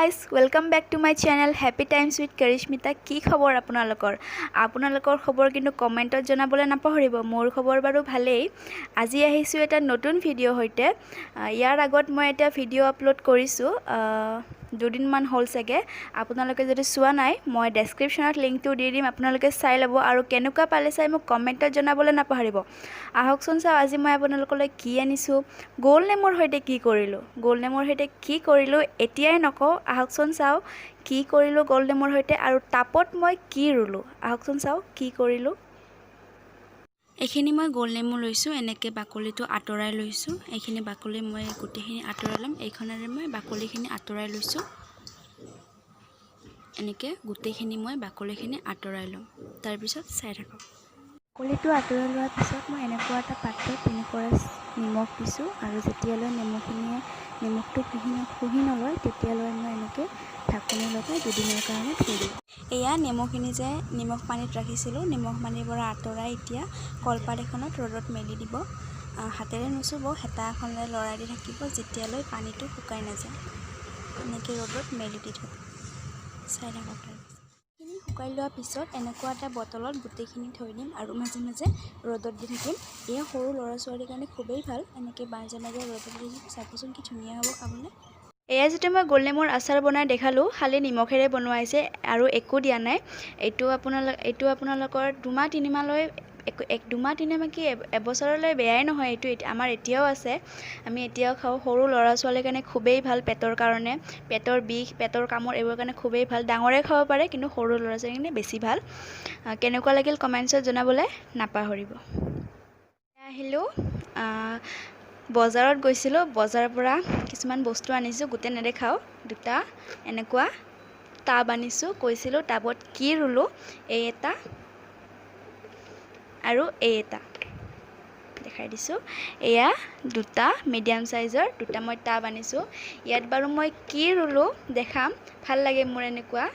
guys, welcome back to my channel Happy Times with Karishmita. কি খবৰ আপোনালোকৰ খবৰ কিন্তু কমেন্টত জনাবলৈ নাপাহৰিব। মোৰ খবৰ বাৰু ভালেই। আজি আহিছো এটা নতুন ভিডিও হৈতে। ইয়াৰ আগত মই এটা ভিডিও আপলোড কৰিছো। দুদিন মান হ'ল সকে। আপোনালোকে যদি চোৱা নাই, মই ডেসক্ৰিপচনত লিংকটো দি দিম। আপোনালোকে চাই লব আৰু কেনেকুৱা পালে চাই মোক কমেন্টত জনাবলৈ নাপাহৰিব। আহকচোন চাও আজি মই আপোনালোকলৈ কি আনিছো। গোল নেমৰ হৈতে কি কৰিলো? গোল নেমৰ হৈতে কি কৰিলো এতিয়াই নকও। আহকচোন চাও কি কৰিলো গোল নেমৰ হৈতে আৰু টাপত মই কি ৰুলো। আহকচোন চাও কি কৰিলো। এখিনি মই গোল নেমু লৈছো, এনেকে বাকলিটো আতৰাই লৈছো। এখিনি বাকলি মই গুটিখিনি আতৰাই লম। এইখনৰে মই বাকলিখিনি আতৰাই লৈছো। এনেকে গুটিখিনি মই বাকলিখিনি আতৰাই লম। তাৰ পিছত চাই থাকক। বাকলিটো আতৰাই লোৱাৰ পিছত মই এনেকুৱা এটা পাত্ৰত 3 কৰচ নিমখ দিছো আৰু যেতিয়ালৈ নিমখটো শুহি নলয় তেতিয়ালৈ মই এনেকে ঢাকনি লগাই দুদিনৰ কাৰণে থৈ দিম। এয়া নেমুখিনি যে নিমখ পানীত ৰাখিছিলো, নিমখ পানীৰ পৰা আতৰাই এতিয়া কলপাত এখনত ৰ'দত মেলি দিব। হাতেৰে নুচুব, হেতা এখনেৰে লৰাই দি থাকিব যেতিয়ালৈ পানীটো শুকাই নাযায়। এনেকে ৰ'দত মেলি দি থব। চাই থাকক। খিনি শুকাই লোৱাৰ পিছত এনেকুৱা এটা বটলত গুটিখিনি থৈ দিম আৰু মাজে মাজে ৰ'দত দি থাকিম। এয়া সৰু ল'ৰা ছোৱালীৰ কাৰণে খুবেই ভাল। এনেকে মাজে মাজে ৰ'দত দি চাবচোন কি ধুনীয়া হ'ব খাবলৈ। এয়া যেটো মই গোল নেমুৰ আচাৰ বনাই দেখালো, খালি নিমখেৰে বনোৱা হৈছে আৰু একো দিয়া নাই। এইটো আপোনালোকৰ 2-3 মাহলৈ এবছৰলৈ বেয়াই নহয়। এইটো আমাৰ এতিয়াও আছে, আমি এতিয়াও খাওঁ। সৰু ল'ৰা ছোৱালীৰ কাৰণে খুবেই ভাল, পেটৰ কাৰণে, পেটৰ বিষ, পেটৰ কামৰ এইবোৰ কাৰণে খুবেই ভাল। ডাঙৰে খাব পাৰে কিন্তু সৰু ল'ৰা ছোৱালীৰ কাৰণে বেছি ভাল। কেনেকুৱা লাগিল কমেন্টছত জনাবলৈ নাপাহৰিব। আহিলো বজাৰত গৈছিলো, বজাৰৰ পৰা কিছুমান বস্তু আনিছো, গোটে নেদেখাও। দুটা এনেকুৱা টাব আনিছো, কৈছিলো টাবত কি ৰুলো। এই এটা আৰু এই এটা দেখাই দিছো। এয়া দুটা মিডিয়াম সাইজৰ দুটা মই টাব আনিছো। ইয়াত বাৰু মই কি ৰুলো দেখাম। ভাল লাগে মোৰ এনেকুৱা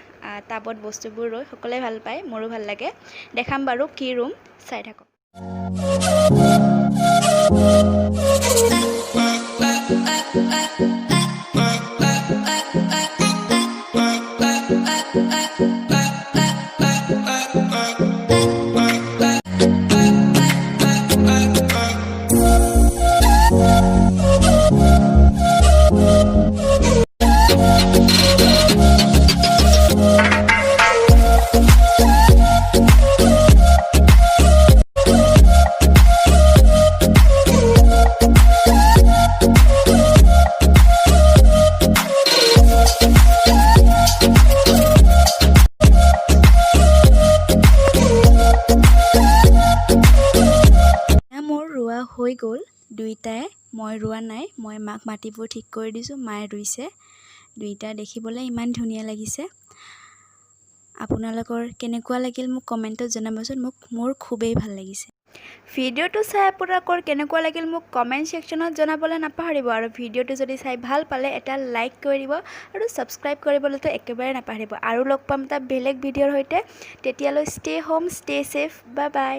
টাবত বস্তুবোৰ ৰুই, সকলোৱে ভাল পায়, মোৰো ভাল লাগে। দেখাম বাৰু কি ৰুম, চাই থাকক। হৈ গ'ল দুইটাই, মই ৰুৱা নাই। মই মাক মাটিবোৰ ঠিক কৰি দিছো, মায়ে ৰুইছে। দুইটা দেখিবলৈ ইমান ধুনীয়া লাগিছে। আপোনালোকৰ কেনেকুৱা লাগিল মোক কমেন্টত জনাবচোন। মোৰ খুবেই ভাল লাগিছে। ভিডিওটো চাই আপোনালোকৰ কেনেকুৱা লাগিল মোক কমেন্ট সেকশনত জনাবলৈ নাপাহৰিব আৰু ভিডিওটো যদি চাই ভাল পালে এটা লাইক কৰি দিব আৰু সাবস্ক্ৰাইব কৰিবলৈতো একেবাৰে নাপাহৰিব। আৰু লগ পাম এটা বেলেগ ভিডিওৰ হৈতে। তেতিয়ালৈ stay home, stay safe, bye bye.